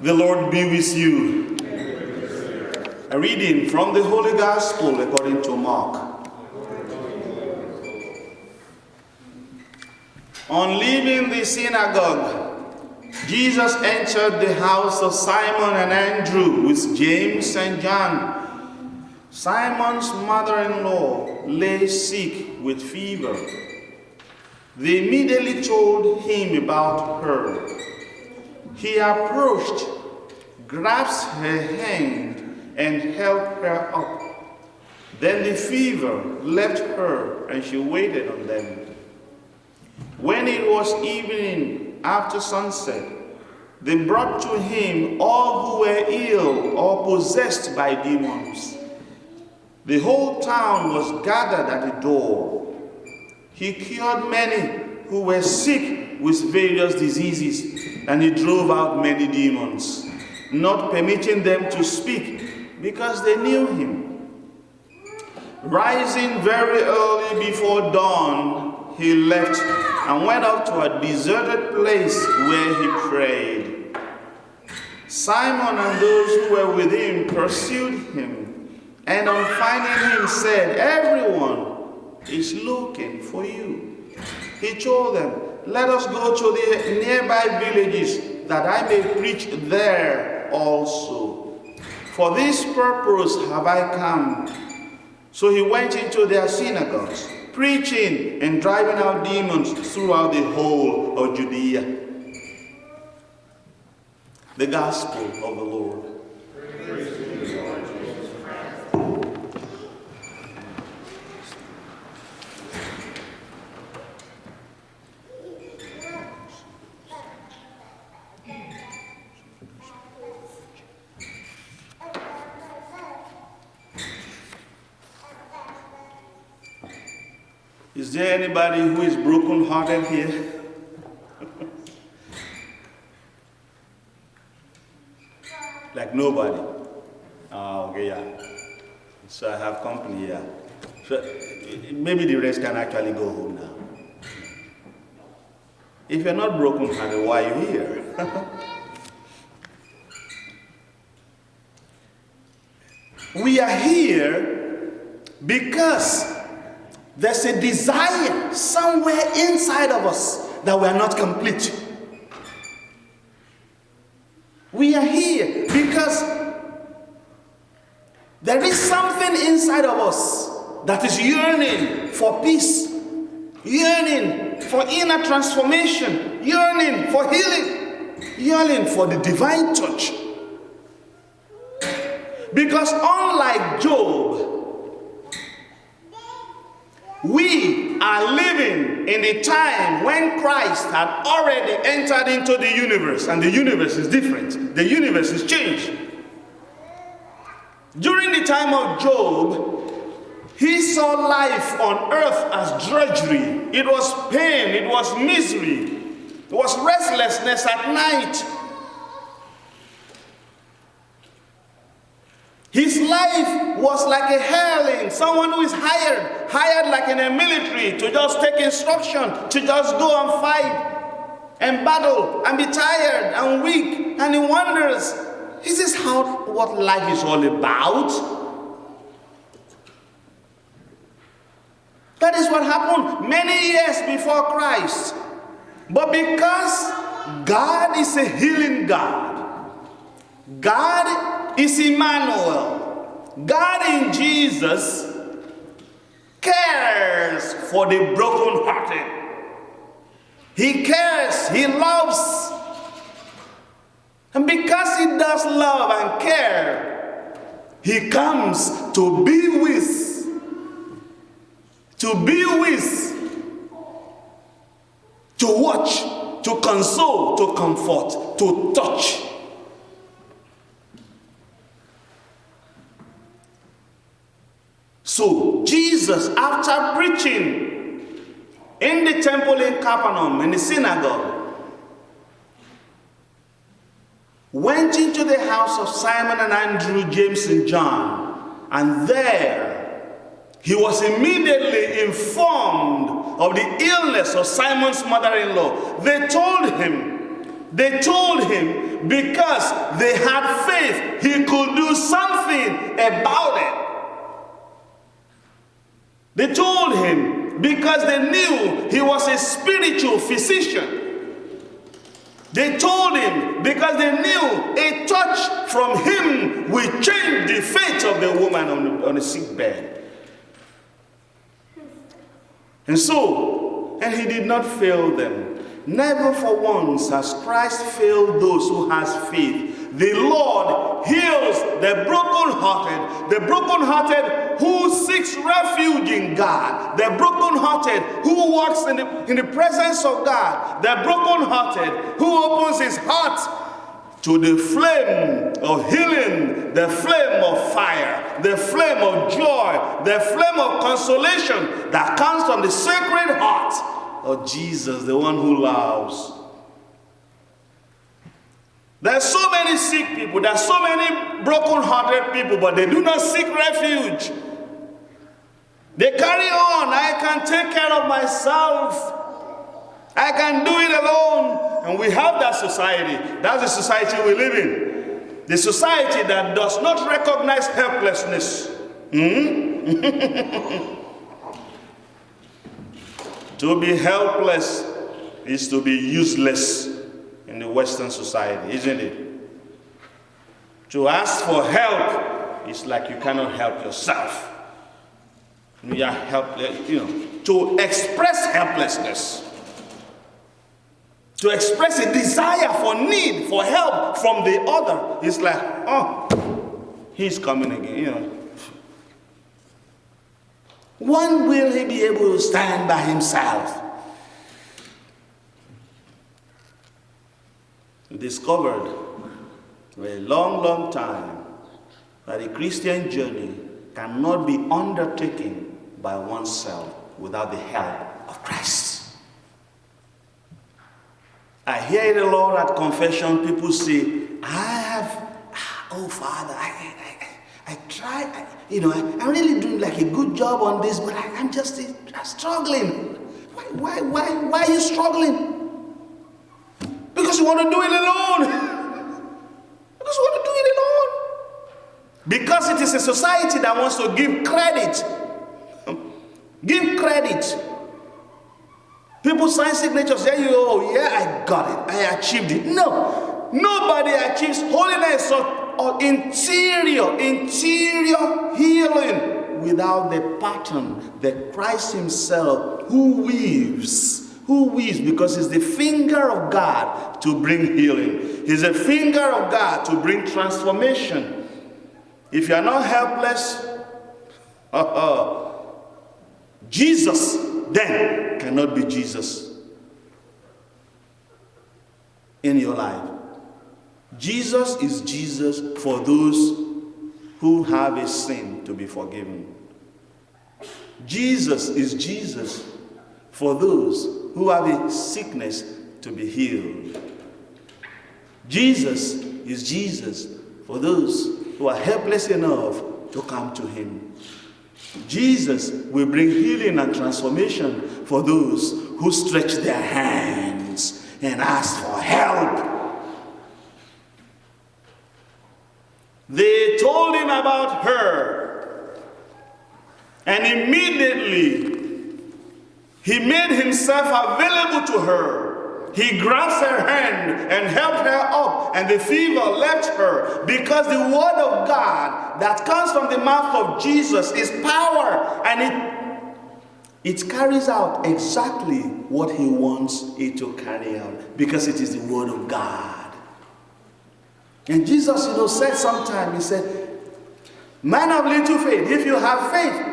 The Lord be with you. A reading from the Holy Gospel according to Mark. On leaving the synagogue, Jesus entered the house of Simon and Andrew with James and John. Simon's mother-in-law lay sick with fever. They immediately told him about her. He approached, grasped her hand, and helped her up. Then the fever left her, and she waited on them. When it was evening after sunset, they brought to him all who were ill or possessed by demons. The whole town was gathered at the door. He cured many who were sick with various diseases, and he drove out many demons, not permitting them to speak because they knew him. Rising very early before dawn, he left and went up to a deserted place where he prayed. Simon and those who were with him pursued him, and on finding him said, "Everyone is looking for you." He told them, "Let us go to the nearby villages that I may preach there also. For this purpose have I come." So he went into their synagogues, preaching and driving out demons throughout the whole of Judea. The Gospel of the Lord. Praise to you, Lord Jesus Christ. Is there anybody who is broken-hearted here? Like nobody? Oh, okay, yeah. So I have company here. So maybe the rest can actually go home now. If you're not broken-hearted, why are you here? We are here because there's a desire somewhere inside of us that we are not complete. We are here because there is something inside of us that is yearning for peace, yearning for inner transformation, yearning for healing, yearning for the divine touch. Because unlike Job, we are living in a time when Christ had already entered into the universe, and the universe is different. The universe is changed. During the time of Job, he saw life on earth as drudgery. It was pain, it was misery, it was restlessness at night. His life was like a hireling, someone who is hired like in a military to just take instruction, to just go and fight and battle and be tired and weak. And he wonders, is this what life is all about? That is what happened many years before Christ. But because God is a healing God, God is Emmanuel. God in Jesus cares for the brokenhearted. He cares, he loves. And because he does love and care, he comes to be with, to watch, to console, to comfort, to touch. So Jesus, after preaching in the temple in Capernaum, in the synagogue, went into the house of Simon and Andrew, James and John, and there he was immediately informed of the illness of Simon's mother-in-law. They told him, They told him because they had faith, he could do something about it. They told him because they knew he was a spiritual physician. They told him because they knew a touch from him will change the fate of the woman on the sick bed. And he did not fail them. Never for once has Christ failed those who has faith. The Lord heals the brokenhearted who seeks refuge in God, the brokenhearted who walks in the presence of God, the brokenhearted who opens his heart to the flame of healing, the flame of fire, the flame of joy, the flame of consolation that comes from the sacred heart of Jesus, the one who loves. There are so many sick people, there are so many broken-hearted people, but they do not seek refuge. They carry on. I can take care of myself. I can do it alone. And we have that society. That's the society we live in. The society that does not recognize helplessness. To be helpless is to be useless in the Western society, isn't it? To ask for help is like you cannot help yourself. You are helpless, to express helplessness, to express a desire for need, for help from the other, it's like, oh, he's coming again, When will he be able to stand by himself? We discovered for a long, long time that a Christian journey cannot be undertaken by oneself without the help of Christ. I hear it a lot at confession. People say, oh Father, I try, I'm really doing like a good job on this, but I'm just struggling. Why are you struggling? Because you want to do it alone. Because you want to do it alone. Because it is a society that wants to give credit. Give credit. People sign signatures, say, I got it, I achieved it. No, nobody achieves holiness or interior healing without the pattern, the Christ himself who weaves because he's the finger of God to bring healing. He's a finger of God to bring transformation. If you are not helpless, Jesus then cannot be Jesus in your life. Jesus is Jesus for those who have a sin to be forgiven. Jesus is Jesus for those who have a sickness to be healed. Jesus is Jesus for those who are helpless enough to come to him. Jesus will bring healing and transformation for those who stretch their hands and ask for help. They told him about her, and immediately he made himself available to her. He grasped her hand and helped her up, and the fever left her, because the word of God that comes from the mouth of Jesus is power, and it carries out exactly what he wants it to carry out, because it is the word of God. And Jesus, said sometime, he said, man of little faith, if you have faith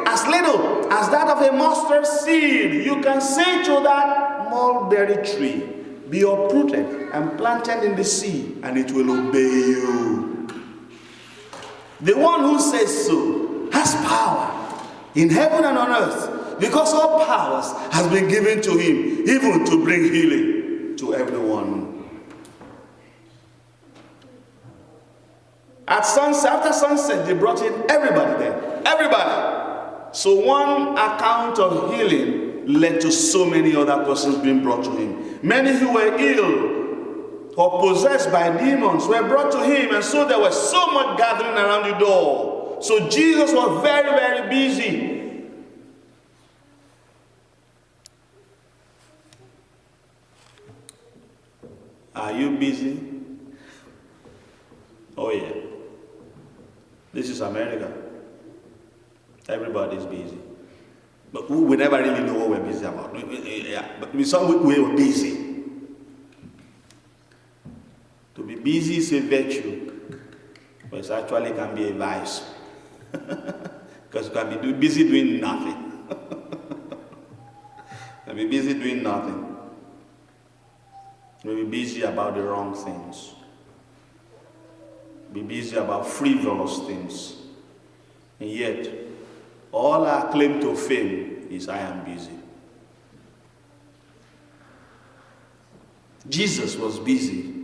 as little as that of a mustard seed, you can say to that mulberry tree, be uprooted and planted in the sea, and it will obey you. The one who says so has power in heaven and on earth, because all powers has been given to him, even to bring healing to everyone. After sunset, they brought in everybody there. Everybody. So one account of healing led to so many other persons being brought to him. Many who were ill or possessed by demons were brought to him, and so there was so much gathering around the door. So Jesus was very, very busy. Are you busy? Oh yeah. This is America. Everybody's busy. But we never really know what we're busy about. But we're busy. To be busy is a virtue, but it actually can be a vice. Because you can be busy doing nothing. You can be busy doing nothing. You will be busy about the wrong things. Be busy about frivolous things. And yet, all our claim to fame is I am busy. Jesus was busy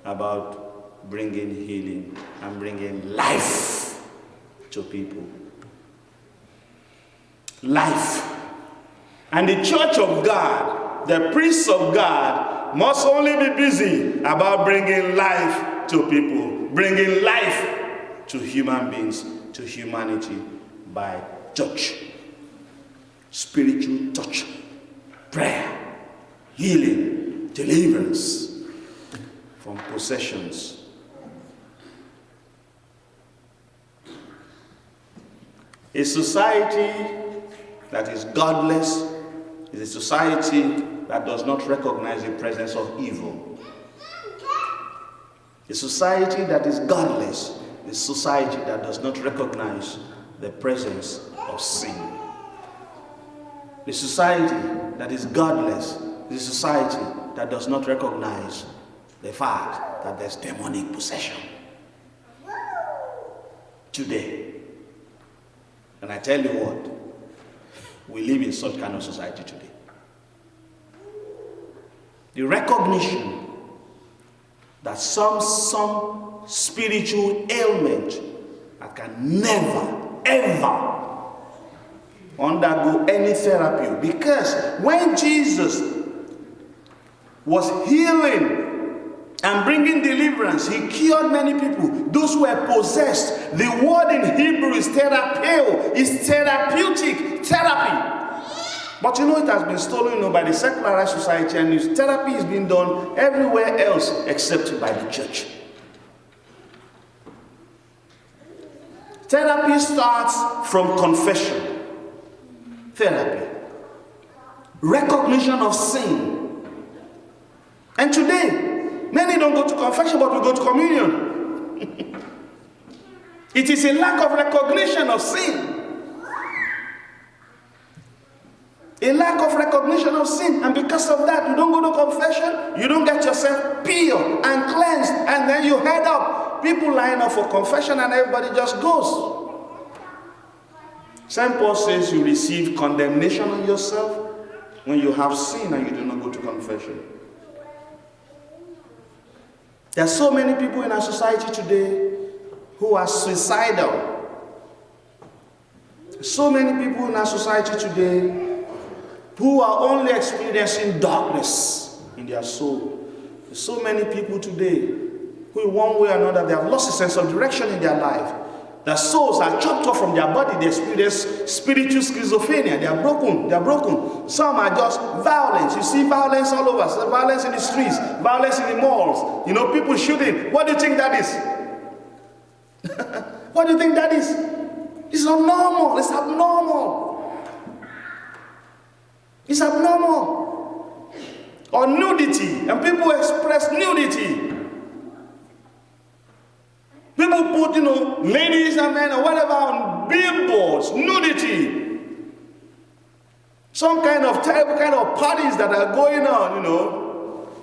about bringing healing and bringing life to people. Life. And the church of God, the priests of God, must only be busy about bringing life to people, bringing life to human beings, to humanity by touch, spiritual touch, prayer, healing, deliverance from possessions. A society that is godless is a society that does not recognize the presence of evil. A society that is godless is a society that does not recognize the presence of sin. The society that is godless is a society that does not recognize the fact that there's demonic possession. Today, and I tell you what, we live in such kind of society today. The recognition that some spiritual ailment that can never, ever undergo any therapy. Because when Jesus was healing and bringing deliverance, he cured many people. Those who were possessed. The word in Hebrew is therapeo, is therapeutic, therapy. But you know it has been stolen by the secularized society, and this therapy is being done everywhere else except by the church. Therapy starts from confession. Therapy. Recognition of sin. And today, many don't go to confession, but we go to communion. It is a lack of recognition of sin. A lack of recognition of sin. And because of that, you don't go to confession, you don't get yourself pure and cleansed, and then you head up. People line up for confession and everybody just goes. St. Paul says you receive condemnation on yourself when you have sin and you do not go to confession. There are so many people in our society today who are suicidal. So many people in our society today who are only experiencing darkness in their soul. There's so many people today who in one way or another they have lost a sense of direction in their life. Their souls are chopped off from their body. They experience spiritual schizophrenia. They are broken. They are broken. Some are just violence. You see violence all over. So violence in the streets, violence in the malls. You know, people shooting. What do you think that is? What do you think that is? It's not normal. It's abnormal. It's abnormal. Or nudity. And people express nudity. People put, ladies and men or whatever on billboards, nudity. Some kind of terrible kind of parties that are going on,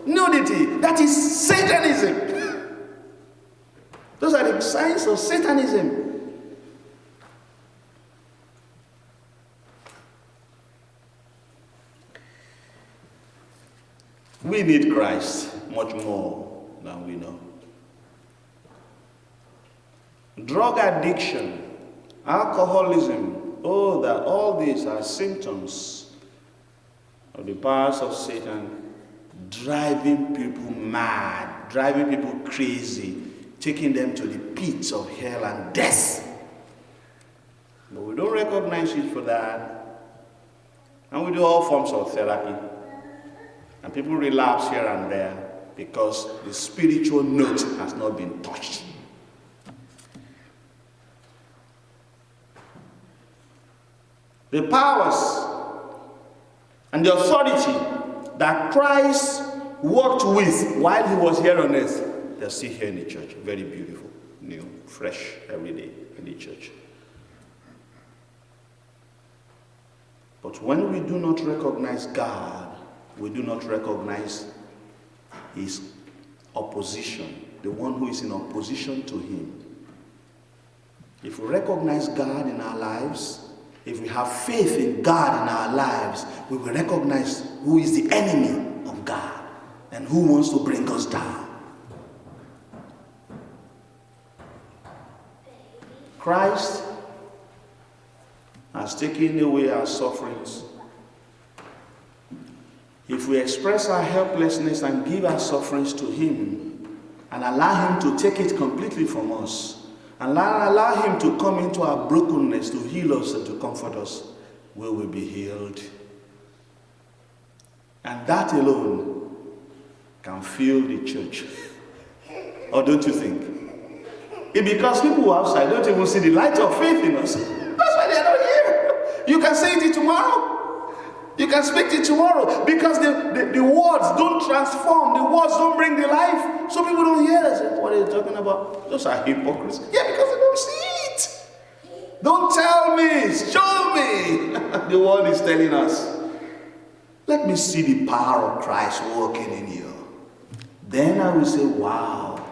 nudity. That is Satanism. Those are the signs of Satanism. We need Christ much more than we know. Drug addiction, alcoholism, all these are symptoms of the powers of Satan driving people mad, driving people crazy, taking them to the pits of hell and death. But we don't recognize it for that. And we do all forms of therapy. And people relapse here and there because the spiritual note has not been touched. The powers and the authority that Christ worked with while he was here on earth, they're still here in the church. Very beautiful, new, fresh every day in the church. But when we do not recognize God, we do not recognize his opposition, the one who is in opposition to him. If we recognize God in our lives, if we have faith in God in our lives, we will recognize who is the enemy of God and who wants to bring us down. Christ has taken away our sufferings. If we express our helplessness and give our sufferings to him and allow him to take it completely from us, and allow him to come into our brokenness to heal us and to comfort us, we will be healed. And that alone can fill the church. Or don't you think? It's because people outside don't even see the light of faith in us. That's why they're not here. You can say it tomorrow. You can speak it tomorrow. Because the words don't transform. The words don't bring the life. So people don't hear us. What are you talking about? Those are hypocrites. Yeah, because they don't see it. Don't tell me. Show me. The world is telling us. Let me see the power of Christ working in you. Then I will say, wow.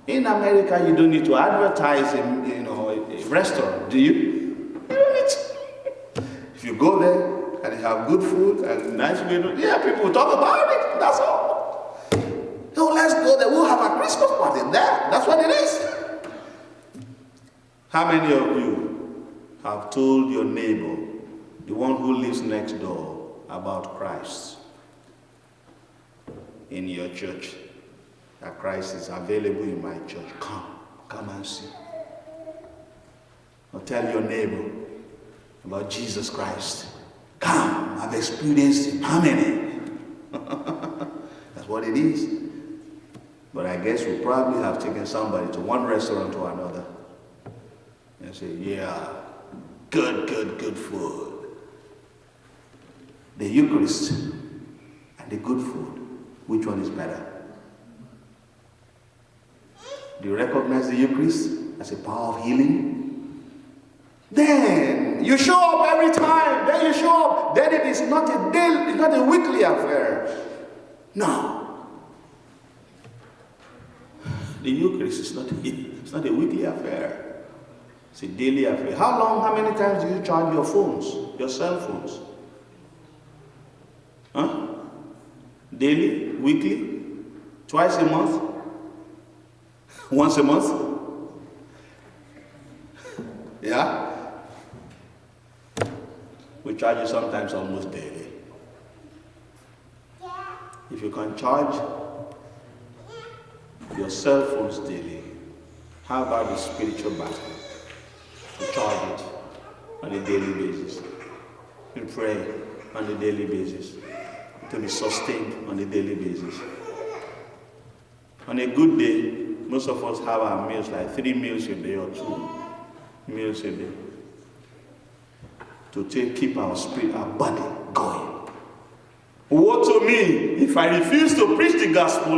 In America, you don't need to advertise a restaurant, do you? You don't need to. If you go there and you have good food and nice meal, yeah, people will talk about it. That's all. So let's go there. We'll have a Christmas party there. That's what it is. How many of you have told your neighbor, the one who lives next door, about Christ in your church? That Christ is available in my church. Come and see. Or tell your neighbor about Jesus Christ. Come, I've experienced him. How many? That's what it is. But I guess we probably have taken somebody to one restaurant or another and say, yeah, good food. The Eucharist and the good food, which one is better? Do you recognize the Eucharist as a power of healing? Then you show up every time. Then you show up. Then it is not a daily, it's not a weekly affair. No. The Eucharist is not a weekly affair. It's a daily affair. How many times do you charge your phones, your cell phones? Huh? Daily? Weekly? Twice a month? Once a month? Yeah? We charge you sometimes almost daily. If you can charge your cell phones daily, how about the spiritual battle? To charge it on a daily basis. You pray on a daily basis. To be sustained on a daily basis. On a good day, most of us have our meals, like 3 meals a day or 2 meals a day, to keep our spirit, our body going. Woe to me if I refuse to preach the gospel.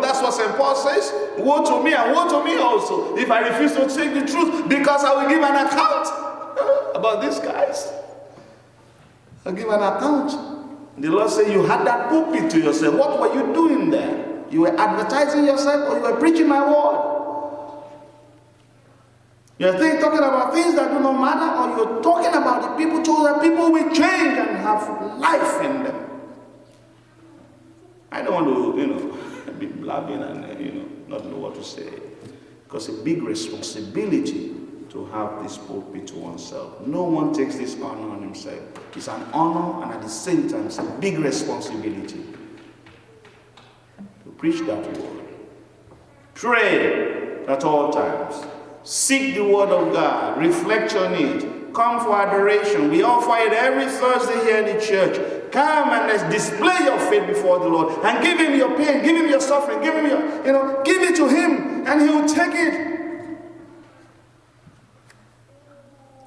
That's what St. Paul says. Woe to me and woe to me also if I refuse to take the truth, because I will give an account about these guys. I'll give an account. The Lord said, you had that pulpit to yourself. What were you doing there? You were advertising yourself, or you were preaching my word? You're talking about things that do not matter, or you're talking about the people so that people will change and have life in them. I don't want to, be blabbing and, not know what to say. Because it's a big responsibility to have this pulpit to oneself. No one takes this honor on himself. It's an honor, and at the same time, it's a big responsibility. Preach that word. Pray at all times. Seek the word of God. Reflect on it. Come for adoration. We offer it every Thursday here in the church. Come and let's display your faith before the Lord and give him your pain, give him your suffering, give him your, give it to him and he will take it.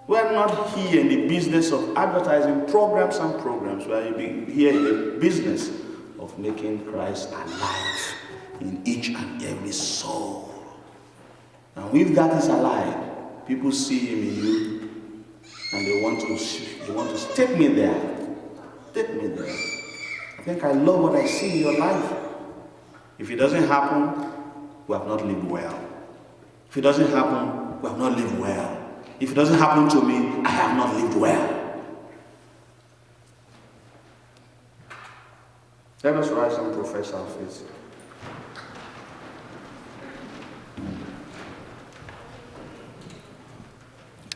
We're not here in the business of advertising programs and programs. We're here in the business of making Christ alive in each and every soul. And if that is alive, people see him in you and they want to take me there. Take me there. I think I love what I see in your life. If it doesn't happen, we have not lived well. If it doesn't happen, we have not lived well. If it doesn't happen to me, I have not lived well. Let us rise and profess our faith.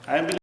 I believe